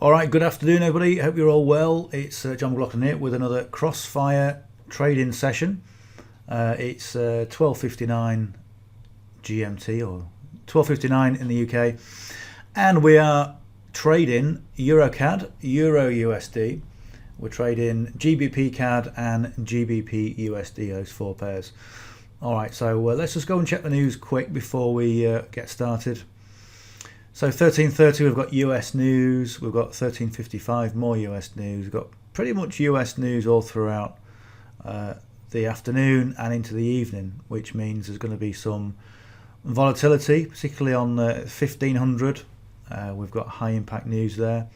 Alright, good afternoon everybody, hope you're all well. It's John McLaughlin here with another Crossfire trading session. It's 12:59 GMT or 12:59 in the UK, and we are trading Euro CAD, Euro USD. We're trading GBP CAD and GBP USD, those four pairs. Alright, so let's just go and check the news quick before we get started. So 13:30 we've got US news, we've got 13:55 more US news, we've got pretty much US news all throughout the afternoon and into the evening, which means there's going to be some volatility, particularly on 1500. We've got high impact news there.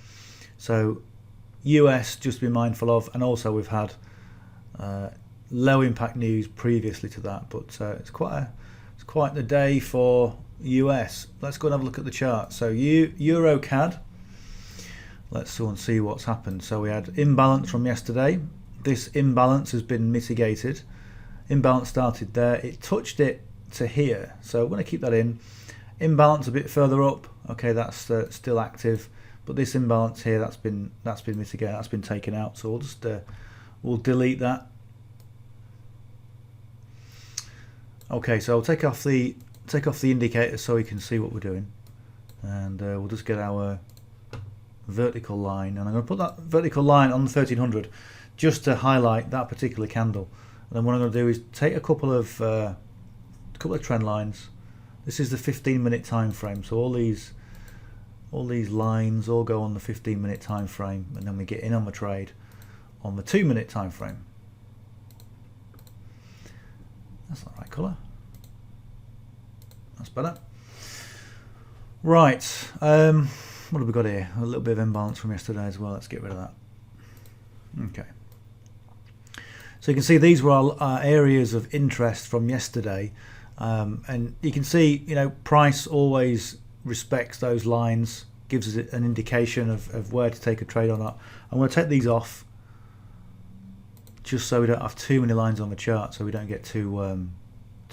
So US just to be mindful of, and also we've had low impact news previously to that, but it's quite the day for US. Let's go and have a look at the chart. So Euro CAD, let's go and see what's happened. So we had imbalance from yesterday. This imbalance has been mitigated. Imbalance started there, it touched it to here, so we're going to keep that in. Imbalance a bit further up, okay, that's still active, but this imbalance here, that's been mitigated, that's been taken out, so we'll just we'll delete that. Okay, so I'll take off the indicator so we can see what we're doing, and we'll just get our vertical line, and I'm going to put that vertical line on the 1300 just to highlight that particular candle. And then what I'm going to do is take a couple of trend lines. This is the 15-minute time frame, so all these lines all go on the 15-minute time frame, and then we get in on the trade on the 2-minute time frame. That's not the right colour. That's better. Right, what have we got here? A little bit of imbalance from yesterday as well. Let's get rid of that. Okay. So you can see these were our areas of interest from yesterday, and you can see, you know, price always respects those lines, gives us an indication of where to take a trade or not. I'm going to take these off just so we don't have too many lines on the chart, so we don't get too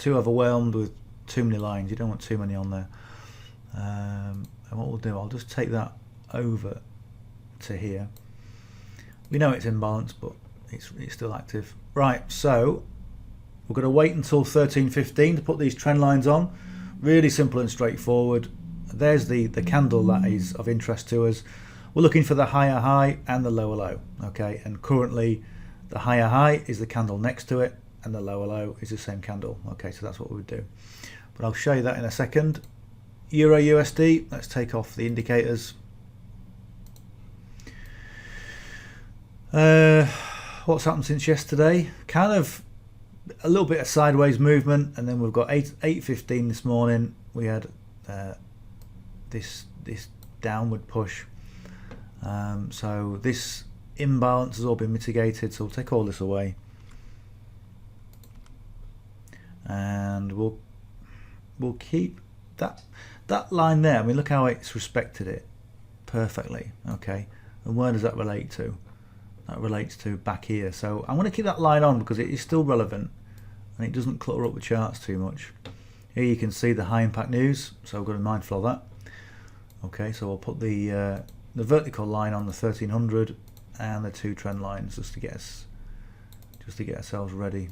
overwhelmed with too many lines. You don't want too many on there. And what we'll do, I'll just take that over to here. We know it's imbalanced, but it's still active. Right, so we're going to wait until 13:15 to put these trend lines on. Really simple and straightforward. There's the candle that is of interest to us. We're looking for the higher high and the lower low. Okay, and currently the higher high is the candle next to it, and the lower low is the same candle. Okay, so that's what we would do. But I'll show you that in a second. Euro USD, let's take off the indicators. What's happened since yesterday? Kind of a little bit of sideways movement, and then we've got 8:15 this morning. We had this downward push. So this imbalance has all been mitigated, so we'll take all this away, and we'll keep that line there. I mean, look how it's respected it perfectly. Okay, and where does that relate to? That relates to back here. So I'm going to keep that line on because it is still relevant and it doesn't clutter up the charts too much. Here you can see the high impact news, so we've got to be mindful of that. Okay, so we'll put the vertical line on the 1300 and the two trend lines just to get ourselves ready.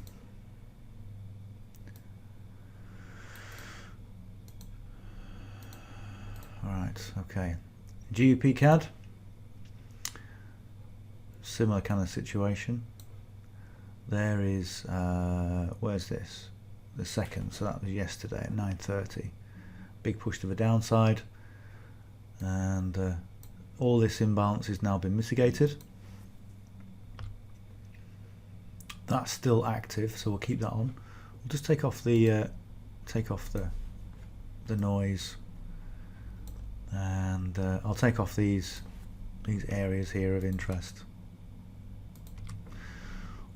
All right, okay. GBP CAD, similar kind of situation. There is where's this? The second, so that was yesterday at 9:30. Big push to the downside, and all this imbalance has now been mitigated. That's still active, so we'll keep that on. We'll just take off the noise, and I'll take off these areas here of interest.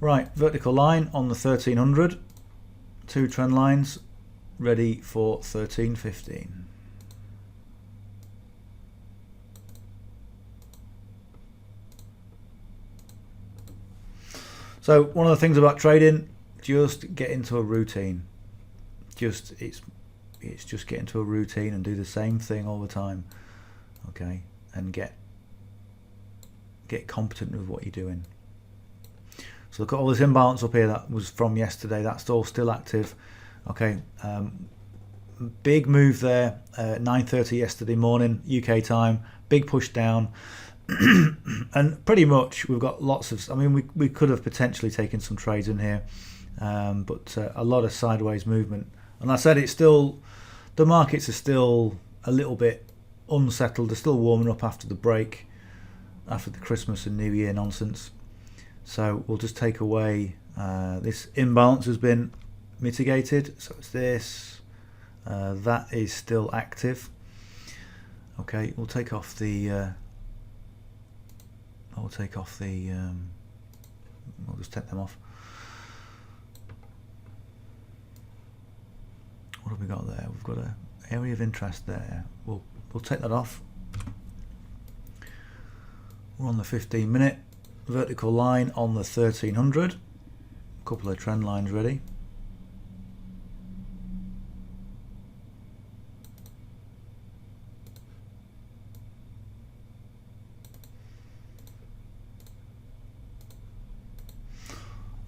Right, vertical line on the 1300, two trend lines ready for 13:15. So one of the things about trading, just get into a routine. It's just get into a routine and do the same thing all the time, okay, and get get competent with what you're doing. So look at all this imbalance up here that was from yesterday. That's all still active. Okay, big move there, 9:30 yesterday morning UK time. Big push down, and pretty much we've got lots of. I mean, we could have potentially taken some trades in here, but a lot of sideways movement. And I said it's still, the markets are still a little bit unsettled. They're still warming up after the break, after the Christmas and New Year nonsense. So we'll just take away this imbalance has been mitigated. So it's this, that is still active. Okay, we'll take off the. We'll just take them off. What have we got there? We've got an area of interest there. We'll take that off. We're on the 15-minute vertical line on the 1300. A couple of trend lines ready.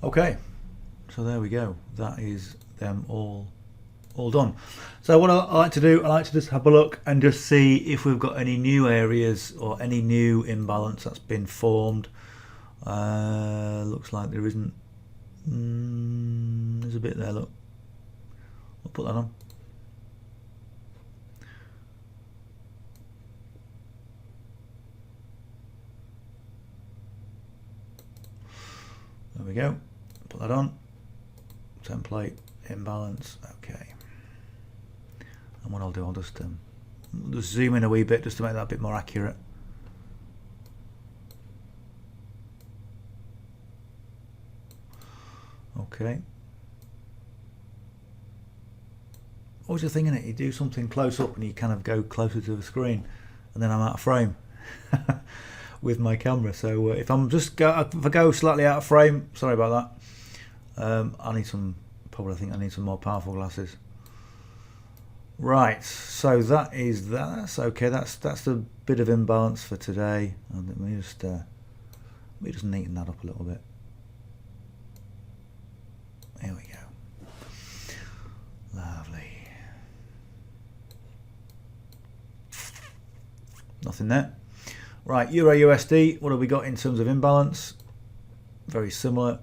Okay, so there we go. That is them all done. So what I like to do, I like to just have a look and just see if we've got any new areas or any new imbalance that's been formed. Looks like there isn't. There's a bit there, look. I'll put that on. There we go. Put that on. Template, imbalance, okay. And what I'll do, I'll just zoom in a wee bit just to make that a bit more accurate. Okay. Always a thing in it, you do something close up and you kind of go closer to the screen, and then I'm out of frame with my camera. So if I'm if I go slightly out of frame, sorry about that. I need some. Probably think I need some more powerful glasses. Right, so that's okay. That's the bit of imbalance for today. And let me just neaten that up a little bit. Here we go. Lovely. Nothing there. Right, Euro USD. What have we got in terms of imbalance? Very similar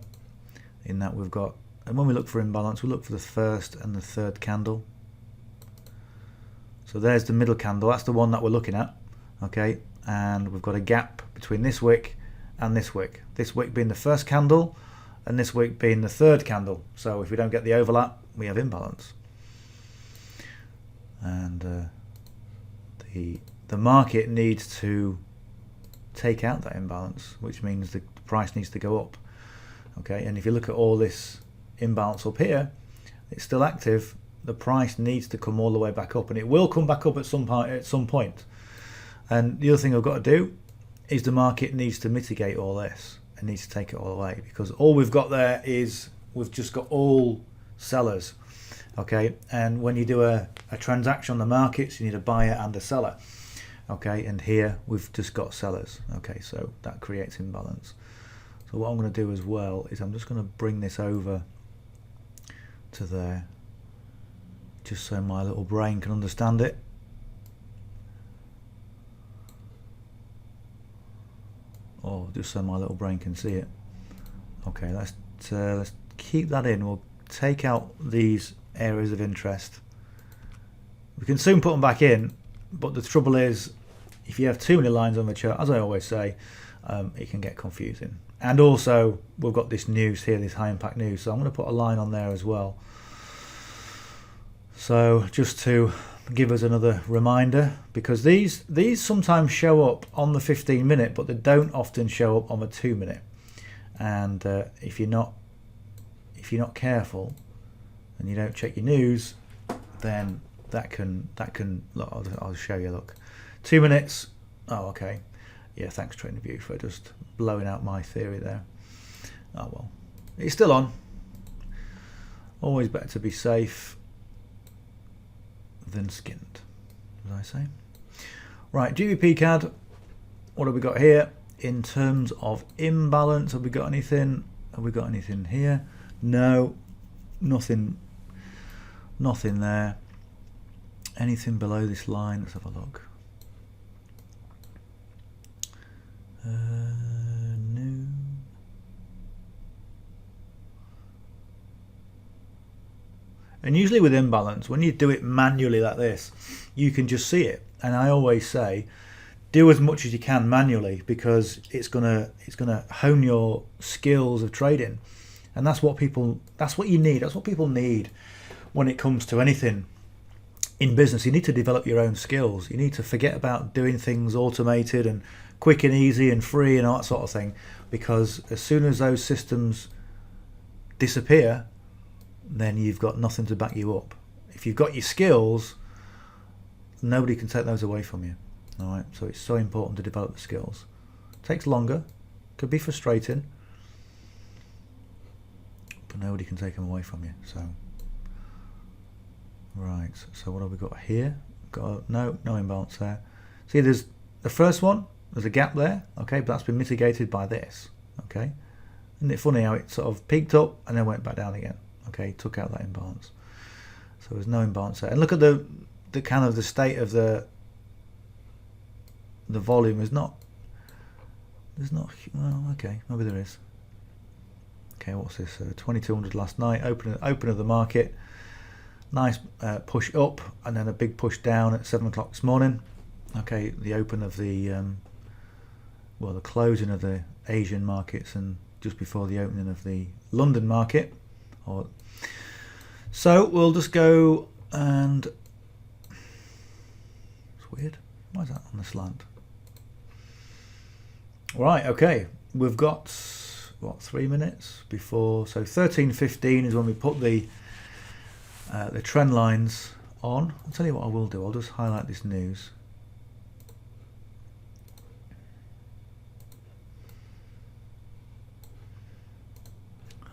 in that we've got. And when we look for imbalance, we look for the first and the third candle. So there's the middle candle. That's the one that we're looking at. Okay, and we've got a gap between this wick and this wick. This wick being the first candle, and this wick being the third candle. So if we don't get the overlap, we have imbalance. And the market needs to take out that imbalance, which means the price needs to go up. Okay, and if you look at all this imbalance up here, it's still active. The price needs to come all the way back up, and it will come back up at some point. And the other thing I've got to do is the market needs to mitigate all this. It needs to take it all away, because all we've got there is we've just got all sellers. Okay, and when you do a transaction on the markets, you need a buyer and a seller. Okay, and here we've just got sellers. Okay, so that creates imbalance. So what I'm going to do as well is I'm just going to bring this over to there, just so my little brain can understand it. Or just so my little brain can see it. Okay, let's keep that in. We'll take out these areas of interest. We can soon put them back in, but the trouble is, if you have too many lines on the chart, as I always say, it can get confusing. And also, we've got this news here, this high impact news, so I'm going to put a line on there as well. So just to give us another reminder, because these sometimes show up on the 15-minute, but they don't often show up on the 2-minute. And if you're not careful and you don't check your news, then that can look, I'll show you. Look, 2 minutes. Oh, okay. Yeah, thanks TradingView for just blowing out my theory there. Oh well, it's still on. Always better to be safe than skinned, as I say. Right, GBP CAD. What have we got here? in terms of imbalance, have we got anything? Have we got anything here? No, nothing there. Anything below this line? Let's have a look. No. And usually with imbalance, when you do it manually like this, you can just see it. And I always say, do as much as you can manually, because it's gonna hone your skills of trading. And that's what you need. That's what people need when it comes to anything in business. You need to develop your own skills. You need to forget about doing things automated and quick and easy and free and all that sort of thing, because as soon as those systems disappear, then you've got nothing to back you up. If you've got your skills, nobody can take those away from you. All right, so it's so important to develop the skills. It takes longer, could be frustrating, but nobody can take them away from you. So, right, so what have we got here? Got no imbalance there. See, there's the first one, there's a gap there, okay, but that's been mitigated by this, okay. Isn't it funny how it sort of peaked up and then went back down again? Okay, took out that imbalance. So there's no imbalance there. And look at the kind of the state of the volume. There's not, well, okay, maybe there is. Okay, what's this? 2200 last night, open of the market. Nice push up and then a big push down at 7 o'clock this morning. Okay, the open of the, well, the closing of the Asian markets and just before the opening of the London market. So we'll just go and, it's weird, why is that on the slant? Right, okay, we've got, what, 3 minutes before, so 13:15 is when we put the trend lines on. I'll tell you what I will do, I'll just highlight this news.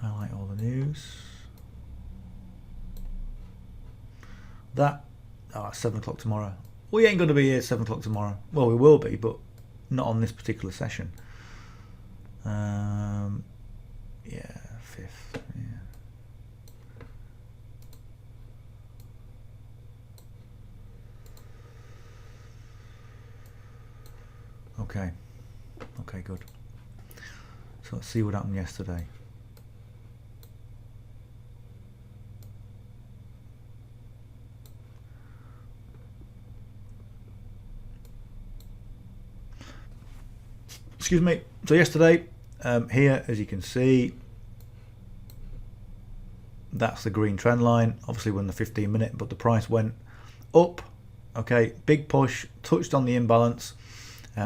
Highlight all the news. That, 7 o'clock tomorrow. We ain't going to be here 7 o'clock tomorrow. Well, we will be, but not on this particular session. Yeah, 5th. Yeah. Okay. Okay, good. So let's see what happened yesterday. Excuse me. So yesterday, here, as you can see, that's the green trend line. Obviously, we're in the 15-minute, but the price went up. Okay, big push, touched on the imbalance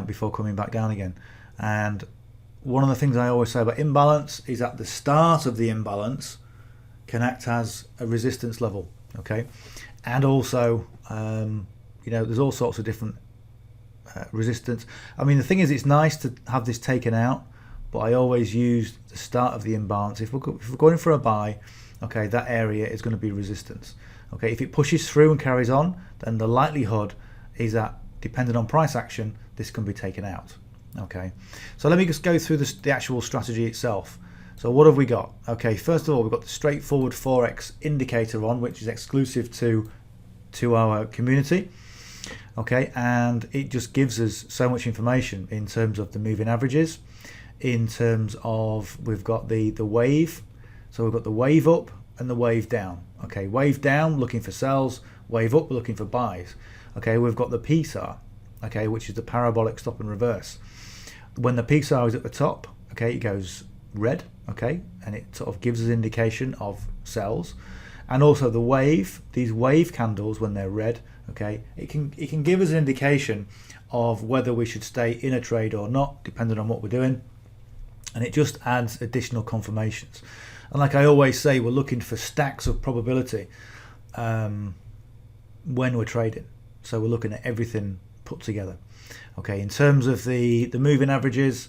before coming back down again. And one of the things I always say about imbalance is at the start of the imbalance can act as a resistance level. Okay, and also, there's all sorts of different resistance. I mean, the thing is, it's nice to have this taken out, but I always use the start of the imbalance. If we're going for a buy, okay, that area is going to be resistance. Okay, if it pushes through and carries on, then the likelihood is that, depending on price action, this can be taken out. Okay, so let me just go through the actual strategy itself. So what have we got? Okay, first of all, we've got the straightforward Forex indicator on, which is exclusive to our community. Okay, and it just gives us so much information in terms of the moving averages, in terms of, we've got the wave. So we've got the wave up and the wave down. Okay, wave down looking for sells, wave up looking for buys. Okay, we've got the PSAR, okay, which is the parabolic stop and reverse. When the PSAR is at the top, okay, it goes red, okay, and it sort of gives us indication of sells. And also the wave, these wave candles, when they're red, okay, it can give us an indication of whether we should stay in a trade or not, depending on what we're doing. And it just adds additional confirmations. And like I always say, we're looking for stacks of probability when we're trading. So we're looking at everything put together. Okay, in terms of the moving averages,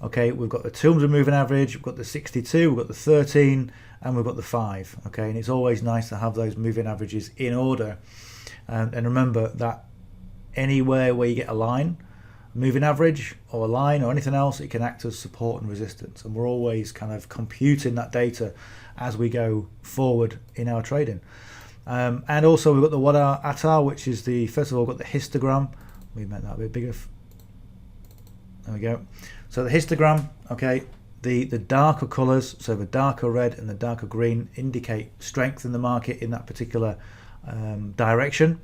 okay, we've got the 200 moving average, we've got the 62, we've got the 13, and we've got the 5. Okay, and it's always nice to have those moving averages in order. And remember that anywhere where you get a line, moving average or a line or anything else, it can act as support and resistance, and we're always kind of computing that data as we go forward in our trading. And also we've got the Wada Atar, which is the, first of all, we've got the histogram. We make that a bit bigger. There we go. So the histogram, okay, the darker colours, so the darker red and the darker green, indicate strength in the market in that particular direction.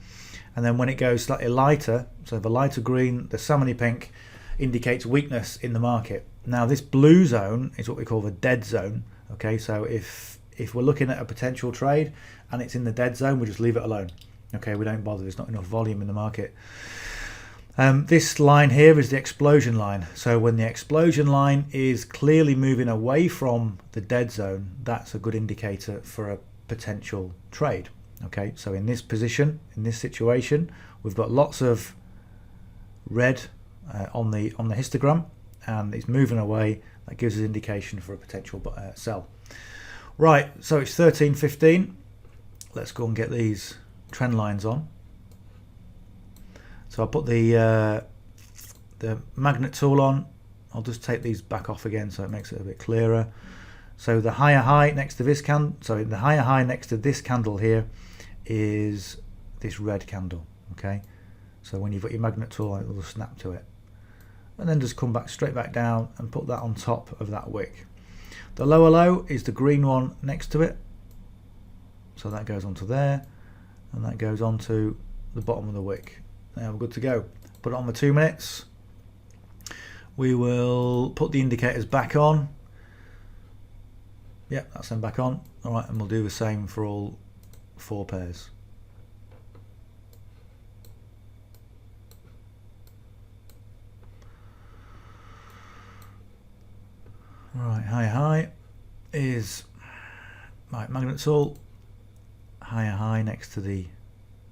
And then when it goes slightly lighter, so the lighter green, the salmony pink, indicates weakness in the market. Now this blue zone is what we call the dead zone. Okay, so if we're looking at a potential trade and it's in the dead zone, we just leave it alone. Okay, we don't bother, there's not enough volume in the market. This line here is the explosion line. So when the explosion line is clearly moving away from the dead zone, that's a good indicator for a potential trade. Okay, so in this position, in this situation, we've got lots of red on the histogram, and it's moving away. That gives us indication for a potential sell. Right, so it's 13:15. Let's go and get these trend lines on. So I'll put the magnet tool on. I'll just take these back off again so it makes it a bit clearer. So the higher high next to this the higher high next to this candle here is this red candle. Okay, so when you've got your magnet tool, it will snap to it, and then just come back straight back down and put that on top of that wick. The lower low is the green one next to it, so that goes onto there, and that goes onto the bottom of the wick. Now we're good to go. Put it on the 2 minutes. We will put the indicators back on. Yep, that's them back on. All right, and we'll do the same for all 4 pairs. Right, high is right, magnet tool. Higher next to the,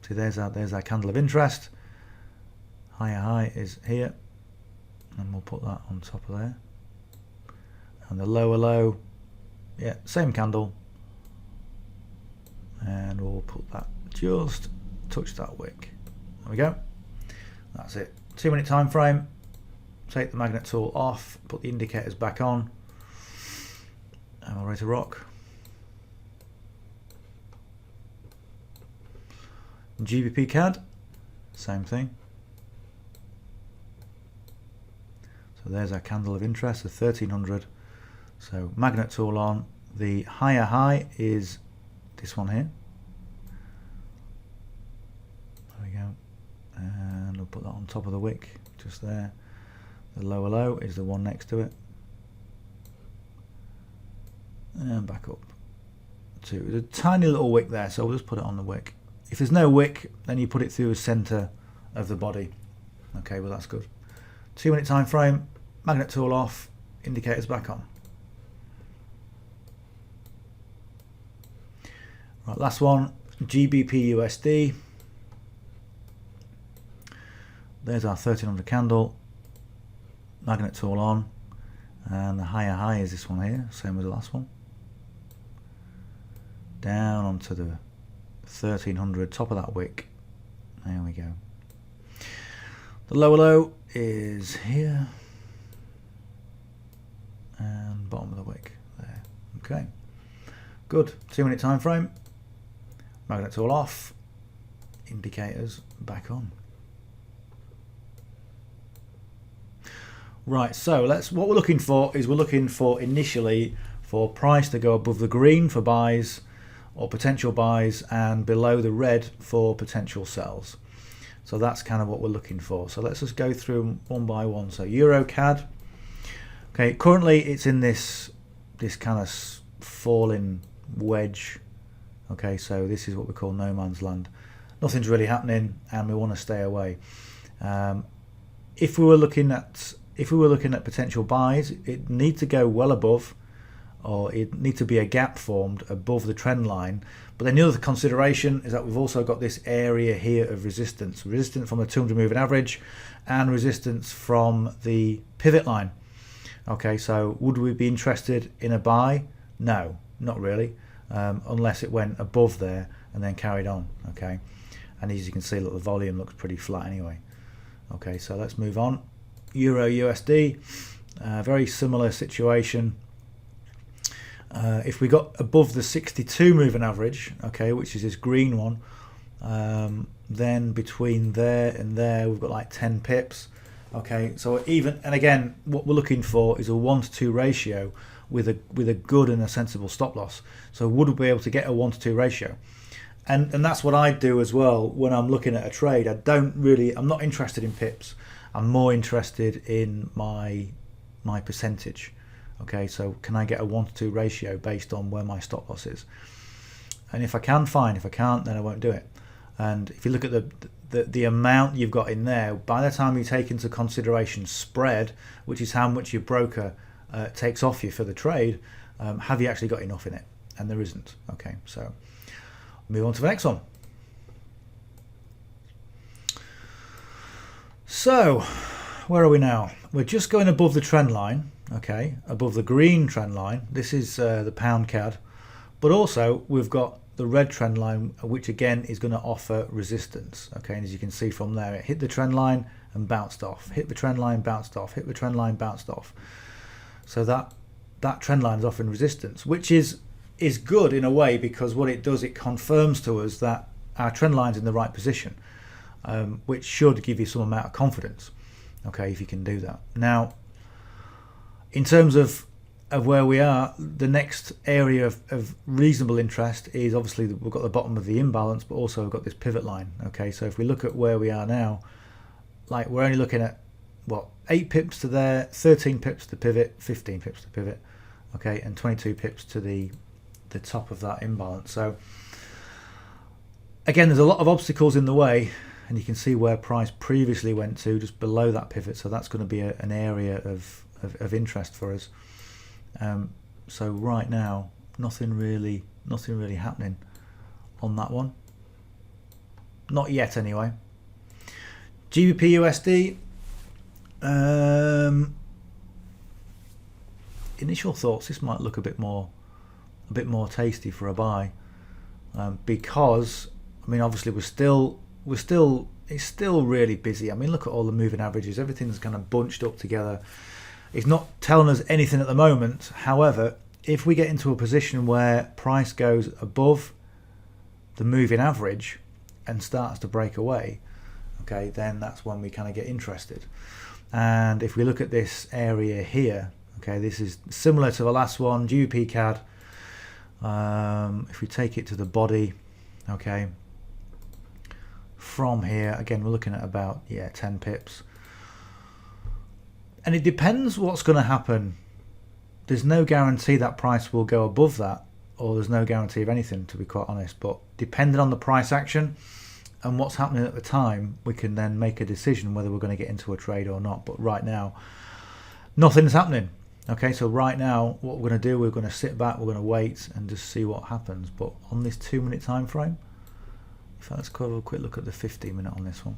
so there's our candle of interest. Higher high is here, and we'll put that on top of there. And the lower low, yeah, same candle, and we'll put that, just touch that wick. There we go. That's it. 2 minute time frame. Take the magnet tool off, put the indicators back on, and we're ready to rock. GBP CAD, same thing. So there's our candle of interest, the 1300. So magnet tool on. The higher high is this one here. There we go. And we'll put that on top of the wick, just there. The lower low is the one next to it. And back up to the tiny little wick there, so we'll just put it on the wick. If there's no wick, then you put it through the center of the body. Okay, well that's good. 2 minute time frame, magnet tool off, indicators back on. Right, last one, GBP USD. There's our 1300 candle, magnet tool on, and the higher high is this one here, same as the last one. Down onto the 1300, top of that wick. There we go. The lower low is here, and bottom of the wick there. Okay, good. 2 minute time frame, magnet tool off, indicators back on. Right, so what we're looking for is, we're looking for initially for price to go above the green for buys or potential buys, and below the red for potential sells. So that's kind of what we're looking for. So let's just go through them one by one. So Euro CAD. Okay, currently it's in this kind of falling wedge. Okay, so this is what we call no man's land. Nothing's really happening, and we want to stay away. If we were looking at potential buys, it needs to go well above, or it needs to be a gap formed above the trend line. But then the other consideration is that we've also got this area here of resistance from the 200 moving average, and resistance from the pivot line. Okay, so would we be interested in a buy? No, not really, unless it went above there and then carried on. Okay, and as you can see, look, the volume looks pretty flat anyway. Okay, so let's move on. Euro USD, very similar situation. If we got above the 62 moving average, okay, which is this green one, then between there and there we've got like 10 pips. Okay, so even, and again, what we're looking for is a 1-to-2 ratio with a good and a sensible stop loss. So would we be able to get a 1-to-2 ratio? And that's what I do as well when I'm looking at a trade. I'm not interested in pips. I'm more interested in my percentage. Okay, so can I get a 1-to-2 ratio based on where my stop loss is? And if I can, fine. If I can't, then I won't do it. And if you look at the amount you've got in there, by the time you take into consideration spread, which is how much your broker takes off you for the trade, have you actually got enough in it? And there isn't. Okay, so move on to the next one. So where are we now? We're just going above the trend line, okay, above the green trend line. This is the pound CAD, but also we've got the red trend line, which again is going to offer resistance. Okay, and as you can see from there, it hit the trend line and bounced off, hit the trend line, bounced off, hit the trend line, bounced off. So that trend line is offering resistance, which is good in a way, because what it does, it confirms to us that our trend line's in the right position, which should give you some amount of confidence. Okay, if you can do that. Now, in terms of where we are, the next area of reasonable interest is obviously we've got the bottom of the imbalance, but also we've got this pivot line. Okay, so if we look at where we are now, like we're only looking at what, 8 pips to there, 13 pips to pivot, 15 pips to pivot, okay, and 22 pips to the top of that imbalance. So again, there's a lot of obstacles in the way, and you can see where price previously went to, just below that pivot. So that's going to be an area of interest for us. So right now, nothing really happening on that one. Not yet, anyway. GBP USD. Initial thoughts: this might look a bit more tasty for a buy, because I mean, obviously it's still really busy. I mean, look at all the moving averages. Everything's kind of bunched up together. It's not telling us anything at the moment. However, if we get into a position where price goes above the moving average and starts to break away, okay, then that's when we kind of get interested. And if we look at this area here, okay, this is similar to the last one, GBP CAD. If we take it to the body, okay, from here, again, we're looking at about 10 pips. And it depends what's going to happen. There's no guarantee that price will go above that, or there's no guarantee of anything, to be quite honest. But depending on the price action and what's happening at the time, we can then make a decision whether we're going to get into a trade or not. But right now, nothing's happening. Okay, so right now, what we're going to do, we're going to sit back, we're going to wait and just see what happens. But on this 2-minute time frame, in fact, let's have a quick look at the 15-minute on this one.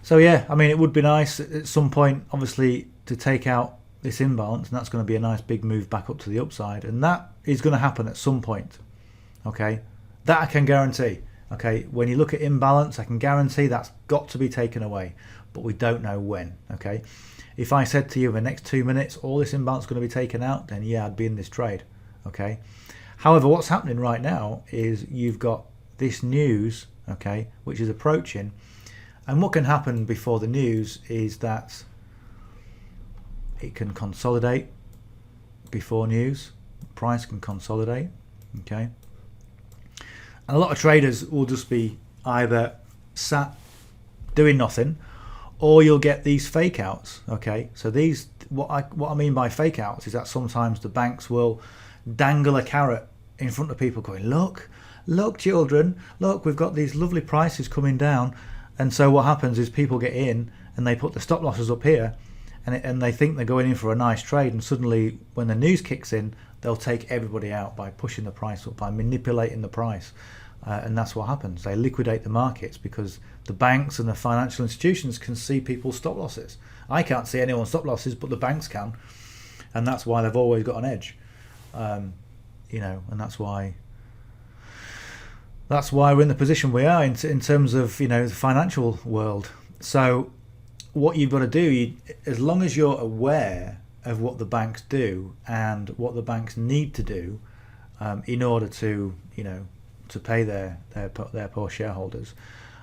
So yeah, I mean, it would be nice at some point, obviously, to take out this imbalance, and that's going to be a nice big move back up to the upside, and that is going to happen at some point. Okay, that I can guarantee. Okay, when you look at imbalance, I can guarantee that's got to be taken away, but we don't know when. Okay, if I said to you in the next 2 minutes all this imbalance is going to be taken out, then yeah, I'd be in this trade. Okay, however, what's happening right now is you've got this news, okay, which is approaching. And what can happen before the news is that it can consolidate before news. Price can consolidate, okay? And a lot of traders will just be either sat doing nothing, or you'll get these fake outs, okay? So these, what I mean by fake outs is that sometimes the banks will dangle a carrot in front of people going, look children, look, we've got these lovely prices coming down. And so what happens is people get in and they put the stop losses up here, and they think they're going in for a nice trade, and suddenly when the news kicks in, they'll take everybody out by pushing the price up, by manipulating the price, and that's what happens. They liquidate the markets because the banks and the financial institutions can see people's stop losses. I can't see anyone's stop losses, but the banks can, and that's why they've always got an edge. And that's why That's why we're in the position we are in terms of, the financial world. So what you've got to do, as long as you're aware of what the banks do and what the banks need to do in order to, to pay their poor shareholders,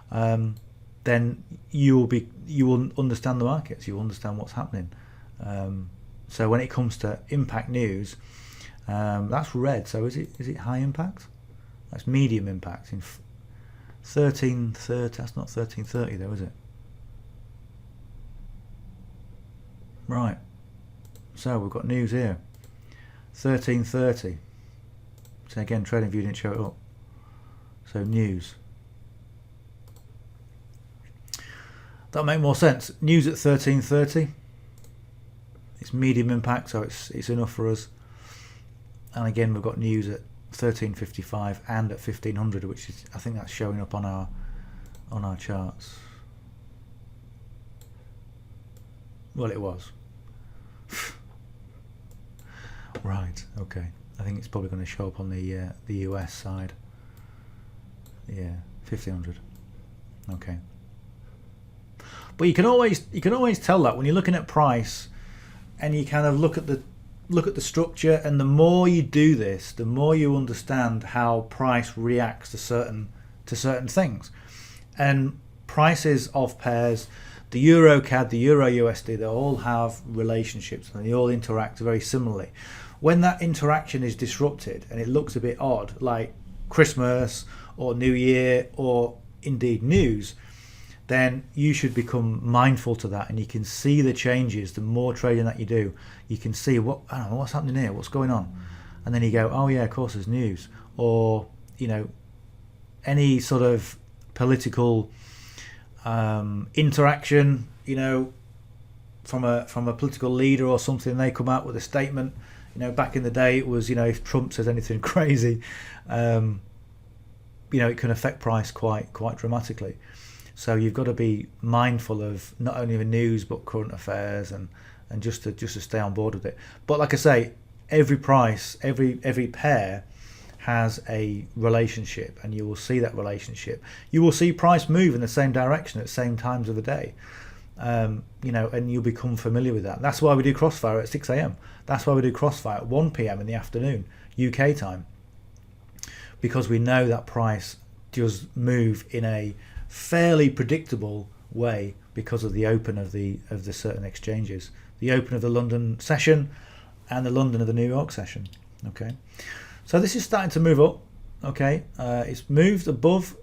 then you will understand the markets. You will understand what's happening. So when it comes to impact news, that's red. So is it high impact? That's medium impact. In 1330. That's not 1330 though, is it? Right. So we've got news here. 1330. So again, TradingView didn't show it up. So news. That'll make more sense. News at 1330. It's medium impact, so it's enough for us. And again, we've got news at 1355 and at 1500, which is, I think that's showing up on our charts. Well, it was. Right. Okay. I think it's probably going to show up on the US side. Yeah, 1500. Okay. But you can always tell that when you're looking at price, and you kind of look at the structure, and the more you do this, the more you understand how price reacts to certain things. And prices of pairs, the Euro CAD, the Euro USD, they all have relationships and they all interact very similarly. When that interaction is disrupted and it looks a bit odd, like Christmas or New Year or indeed news, then you should become mindful to that, and you can see the changes. The more trading that you do, you can see what's happening here, what's going on, and then you go, oh yeah, of course there's news, or any sort of political interaction, from a political leader or something. They come out with a statement. Back in the day, it was if Trump says anything crazy, it can affect price quite dramatically. So you've got to be mindful of not only the news but current affairs, and just to stay on board with it. But like I say, every price, every pair has a relationship, and you will see that relationship. You will see price move in the same direction at the same times of the day, and you'll become familiar with that. That's why we do Crossfire at 6 a.m. That's why we do Crossfire at 1 p.m. in the afternoon, UK time, because we know that price does move in a fairly predictable way because of the open of the certain exchanges, the open of the London session and the London of the New York session. Okay, so this is starting to move up. Okay, it's moved above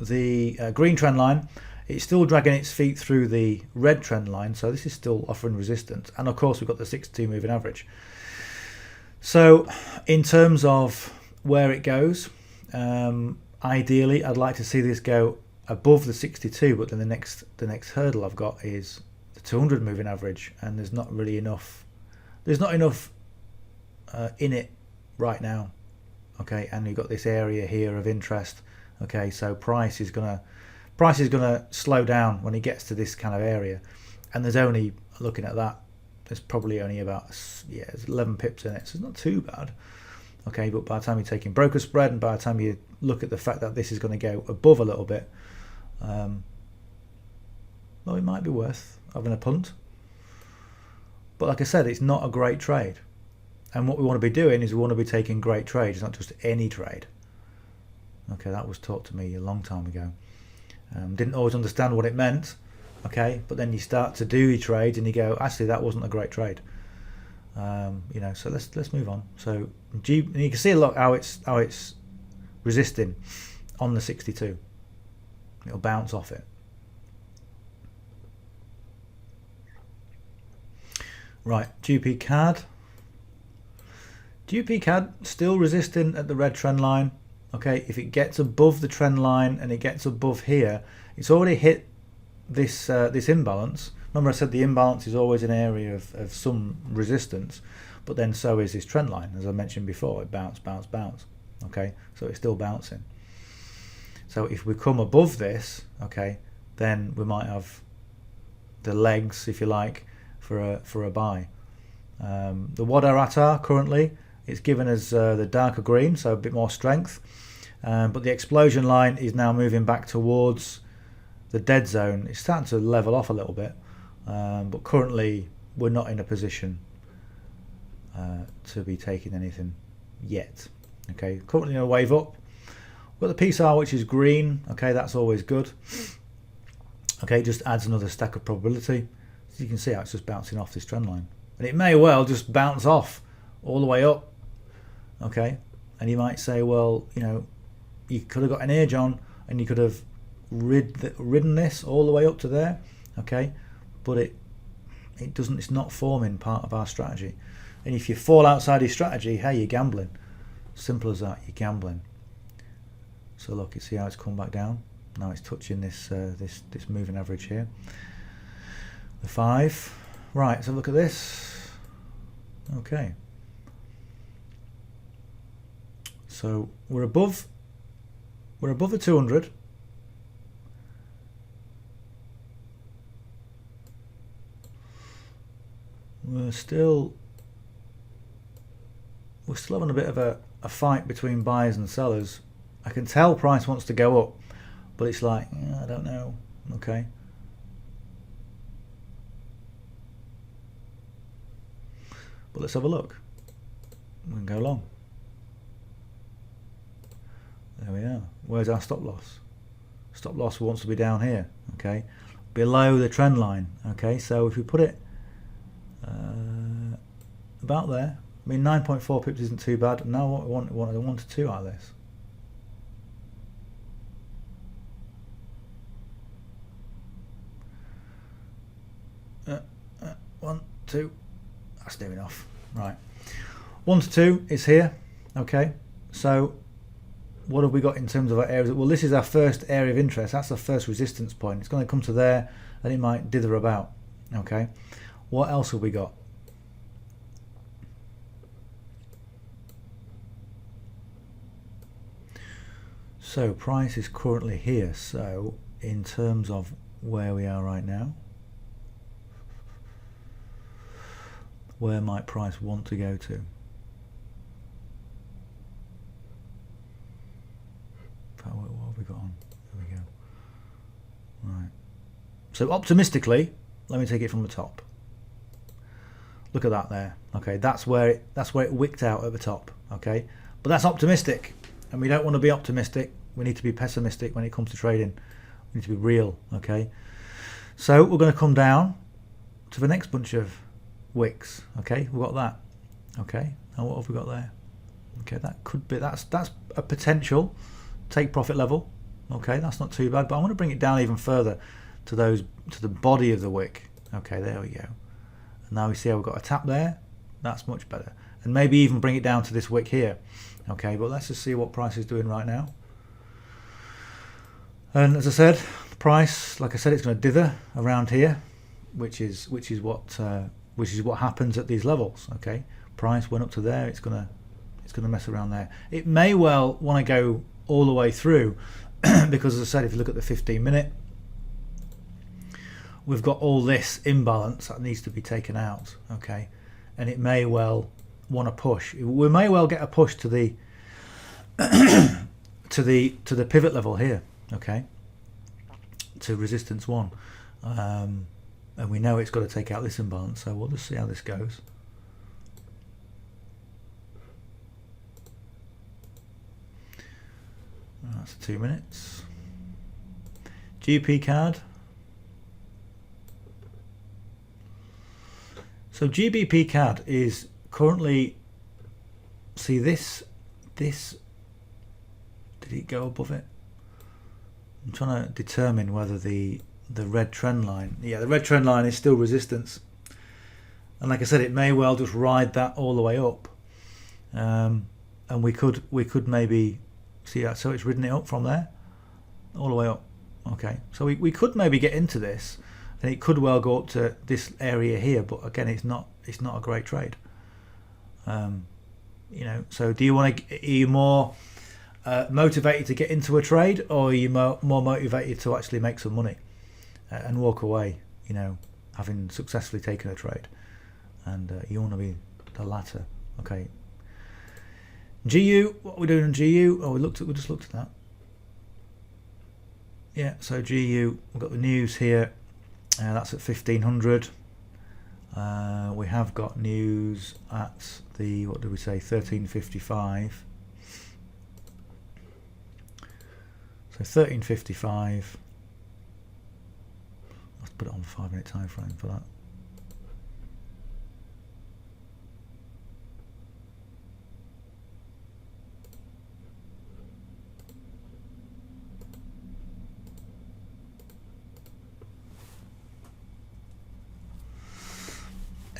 the green trend line. It's still dragging its feet through the red trend line, so this is still offering resistance. And of course, we've got the 62 moving average. So in terms of where it goes, ideally, I'd like to see this go above the 62, but then the next hurdle I've got is the 200 moving average, and there's not really enough. There's not enough in it right now. Okay, and you've got this area here of interest. Okay, so price is gonna slow down when it gets to this kind of area, and there's only, looking at that, there's probably only about there's 11 pips in it, so it's not too bad. Okay, but by the time you're taking broker spread, and by the time you look at the fact that this is going to go above a little bit, well, it might be worth having a punt. But like I said, it's not a great trade. And what we want to be doing is we want to be taking great trades, not just any trade. Okay, that was taught to me a long time ago. Didn't always understand what it meant. Okay, but then you start to do your trades and you go, actually, that wasn't a great trade. So let's move on. So and you can see, look, how it's resisting on the 62. It'll bounce off it. Right, GBP CAD. GBP CAD still resisting at the red trend line. Okay, if it gets above the trend line and it gets above here, it's already hit this imbalance. Remember I said the imbalance is always an area of some resistance, but then so is this trend line. As I mentioned before, it bounce. Okay, so it's still bouncing. So if we come above this, okay, then we might have the legs, if you like, for a buy. The Wada Atar currently, it's given us the darker green, so a bit more strength. but the explosion line is now moving back towards the dead zone. It's starting to level off a little bit, but currently we're not in a position to be taking anything yet. Okay, currently in a wave up. We've got the PSR, which is green. Okay, that's always good. Okay, just adds another stack of probability. As you can see how it's just bouncing off this trend line, and it may well just bounce off all the way up. Okay, and you might say, well, you know, you could have got an edge on and you could have ridden this all the way up to there. Okay, but it doesn't. It's not forming part of our strategy. And if you fall outside your strategy, hey, you're gambling. Simple as that. You're gambling. So look, you see how it's come back down. Now it's touching this this moving average here. The 5. Right, let's have a look at this. Okay. So we're above the 200. We're still having a bit of a fight between buyers and sellers. I can tell price wants to go up, but it's like, I don't know. Okay. But let's have a look. We can go long. There we are. Where's our stop loss? Stop loss wants to be down here. Okay, below the trend line. Okay, so if we put it about there, I mean 9.4 pips isn't too bad. Now what we want 1 to 2 out of this. One, 2. That's near enough. Right. 1 to 2 is here. Okay. So what have we got in terms of our areas? Well, this is our first area of interest. That's the first resistance point. It's going to come to there, and it might dither about. Okay. What else have we got? So price is currently here. So in terms of where we are right now, where might price want to go to? What have we got on? There we go. Right. So optimistically, let me take it from the top. Look at that there. Okay, that's where it wicked out at the top. Okay, but that's optimistic, and we don't want to be optimistic. We need to be pessimistic when it comes to trading. We need to be real. Okay, so we're going to come down to the next bunch of wicks. Okay, we've got that. Okay, now what have we got there? Okay, that could be that's a potential take profit level. Okay, that's not too bad, but I want to bring it down even further to the body of the wick. Okay, there we go. And now we see how we've got a tap there. That's much better. And maybe even bring it down to this wick here. Okay, but let's just see what price is doing right now. And as I said, the price, like I said, it's going to dither around here, which is what happens at these levels. Okay, price went up to there. It's gonna mess around there. It may well want to go all the way through because, as I said, if you look at the 15-minute, we've got all this imbalance that needs to be taken out. Okay, and it may well want to push. We may well get a push to the to the pivot level here. Okay, to resistance 1, and we know it's got to take out this imbalance. So we'll just see how this goes. That's 2 minutes. GBP CAD. So GBP CAD is currently, see this, did it go above it? I'm trying to determine whether the red trend line, yeah, the red trend line is still resistance. And like I said, it may well just ride that all the way up. And we could maybe see that. So it's ridden it up from there all the way up. Okay, so we could maybe get into this, and it could well go up to this area here, but again, it's not a great trade. You know, so do you want to, are you more motivated to get into a trade, or are you more motivated to actually make some money and walk away, you know, having successfully taken a trade? And you want to be the latter. Okay, GU, what are we doing on GU? Oh, we just looked at that. Yeah, so GU, we've got the news here. That's at 1500. We have got news at the, what did we say, 1355. So 1355. Let's put it on the 5-minute time frame for that.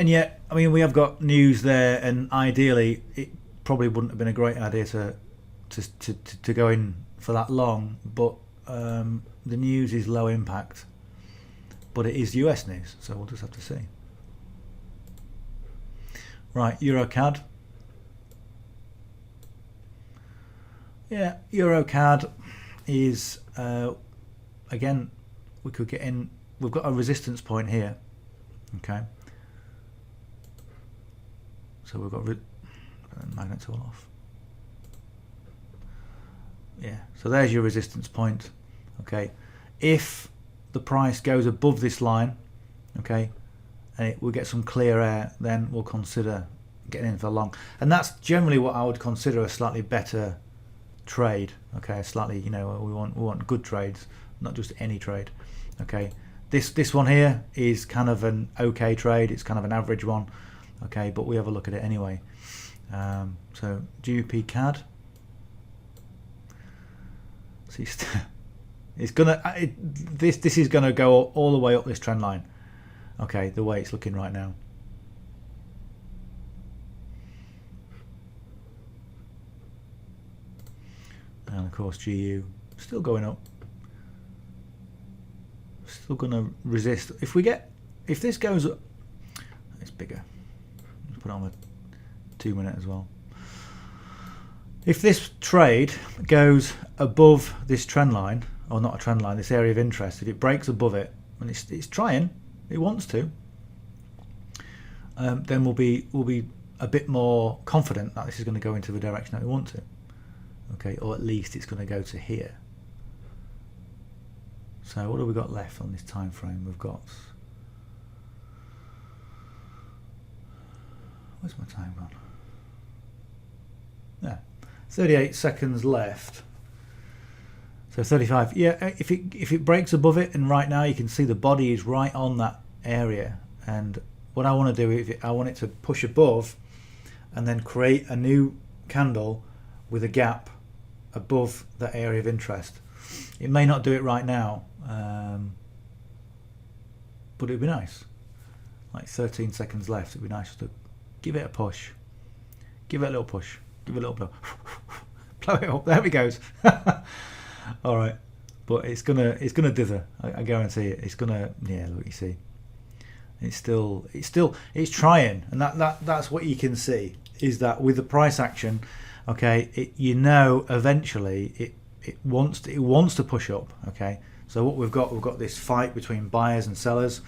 And yet, I mean, we have got news there, and ideally, it probably wouldn't have been a great idea to go in for that long. But the news is low impact, but it is US news, so we'll just have to see. Right, EuroCAD. Yeah, EuroCAD is again, we could get in. We've got a resistance point here. Okay. So we've got magnet tool off. Yeah, so there's your resistance point. Okay, if the price goes above this line, okay, and we'll get some clear air, then we'll consider getting in for long. And that's generally what I would consider a slightly better trade. Okay, slightly, you know, we want good trades, not just any trade. Okay, this one here is kind of an okay trade. It's kind of an average one. Okay, but we have a look at it anyway. So GBP CAD. See, it's gonna. This is gonna go all the way up this trend line. Okay, the way it's looking right now. And of course, GU still going up. Still gonna resist. If this goes up, it's bigger. Put it on the 2-minute as well. If this trade goes above this trend line, or not a trend line, this area of interest, if it breaks above it, and it's trying, it wants to, then we'll be a bit more confident that this is going to go into the direction that we want to. Okay, or at least it's going to go to here. So what have we got left on this time frame? We've got, where's my time gone? Yeah, 38 seconds left. So 35. Yeah, if it breaks above it, and right now you can see the body is right on that area. And what I want to do is I want it to push above, and then create a new candle with a gap above that area of interest. It may not do it right now, but it'd be nice. Like 13 seconds left. It'd be nice to give it a push. Give it a little push. Give it a little blow. Blow it up. There we goes. All right, but it's gonna dither. I guarantee it. It's gonna. Yeah, look, you see. It's trying, and that's what you can see is that with the price action, okay, eventually it wants to push up. Okay, so what we've got this fight between buyers and sellers.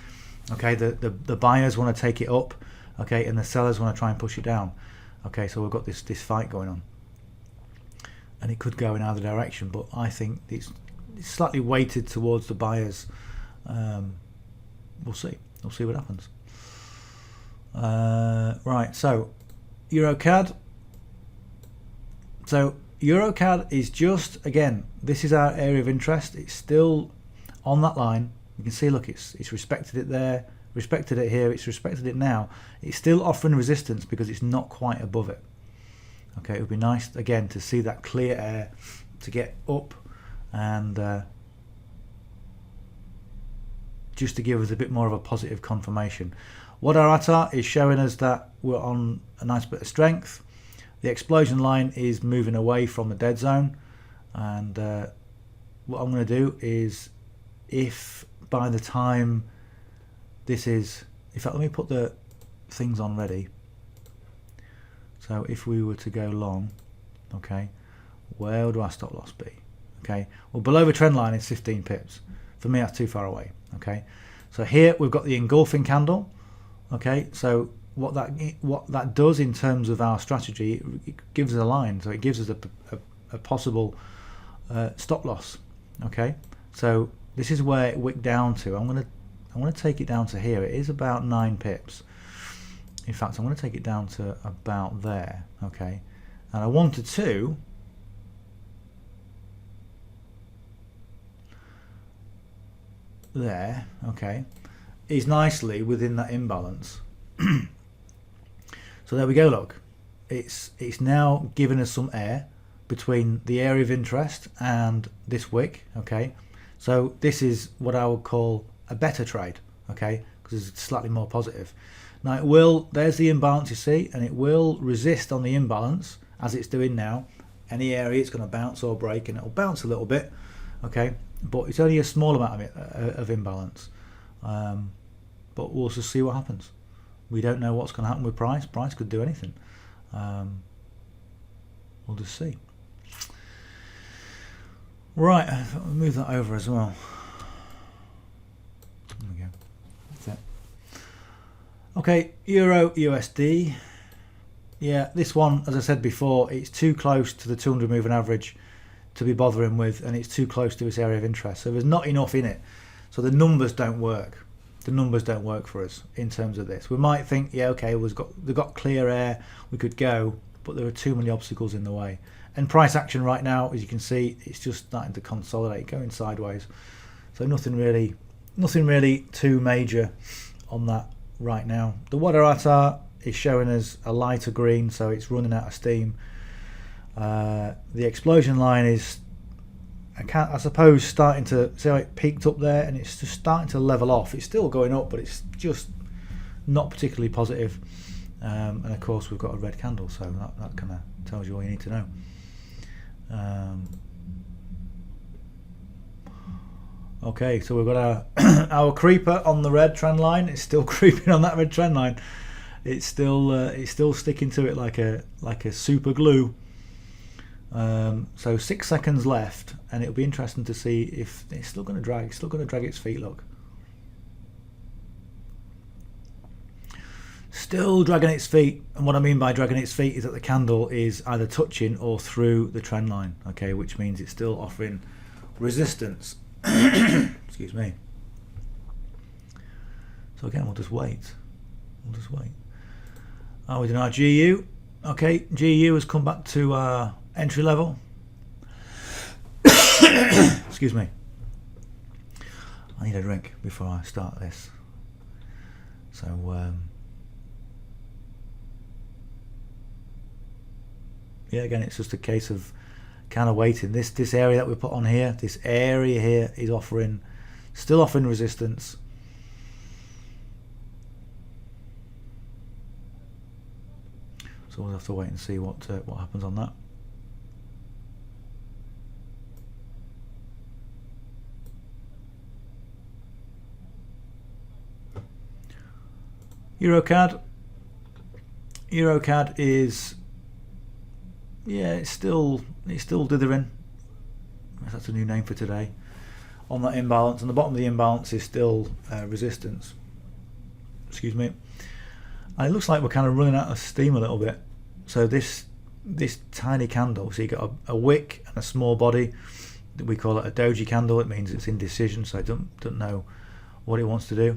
Okay, the buyers want to take it up. Okay, and the sellers want to try and push it down. Okay, so we've got this fight going on, and it could go in either direction, but I think it's slightly weighted towards the buyers. We'll see what happens. Right, so EuroCAD. So EuroCAD is just, again, this is our area of interest. It's still on that line. You can see, look, it's respected it there, respected it here, it's respected it now. It's still offering resistance because it's not quite above it. Okay, it would be nice again to see that clear air to get up, and just to give us a bit more of a positive confirmation. What our ATAR is showing us that we're on a nice bit of strength. The explosion line is moving away from the dead zone, and what I'm going to do is, if by the time this is, in fact, let me put the things on ready. So if we were to go long, okay, where do our stop loss be? Okay, well, below the trend line is 15 pips. For me, that's too far away. Okay, so here we've got the engulfing candle. Okay, so what that does in terms of our strategy, it gives us a line, so it gives us a possible stop loss. Okay, so this is where it wicked down to. I'm going to take it down to here. It is about 9 pips. In fact, I'm going to take it down to about there. Okay, and I wanted to there. Okay, is nicely within that imbalance. So there we go. Look, it's now given us some air between the area of interest and this wick. Okay, so this is what I would call a better trade. Okay, because it's slightly more positive. Now it will, there's the imbalance you see, and it will resist on the imbalance as it's doing now. Any area it's going to bounce or break, and it'll bounce a little bit. Okay, but it's only a small amount of it of imbalance. But we'll just see what happens. We don't know what's going to happen with price. Price could do anything. We'll just see. Right, I'll move that over as well. There we go. That's it. Okay, Euro USD. Yeah, this one, as I said before, it's too close to the 200 moving average to be bothering with, and it's too close to this area of interest. So there's not enough in it. So the numbers don't work. The numbers don't work for us in terms of this. We might think, yeah, okay, they've got clear air, we could go, but there are too many obstacles in the way. And price action right now, as you can see, it's just starting to consolidate, going sideways. So nothing really too major on that right now. The Waterata is showing us a lighter green, so it's running out of steam. The explosion line is, I suppose, starting to see how it peaked up there, and it's just starting to level off. It's still going up, but it's just not particularly positive. And of course, we've got a red candle, so that kind of tells you all you need to know. Okay, so we've got our creeper on the red trend line. It's still creeping on that red trend line. It's still sticking to it like a super glue. So 6 seconds left, and it'll be interesting to see if it's still going to drag. It's still going to drag its feet. Look, still dragging its feet. And what I mean by dragging its feet is that the candle is either touching or through the trend line. Okay, which means it's still offering resistance. Excuse me. So again, we'll just wait. We're doing our GU. Okay, GU has come back to our entry level. Excuse me. I need a drink before I start this. So yeah, again, it's just a case of kind of waiting. This area that we put on here, this area here is still offering resistance. So we'll have to wait and see what happens on that. EuroCAD is, yeah, it's still dithering. That's a new name for today. On that imbalance, and the bottom of the imbalance is still resistance. Excuse me. And it looks like we're kind of running out of steam a little bit. So this tiny candle, so you got a wick and a small body. We call it a doji candle. It means it's indecision, so I don't know what it wants to do.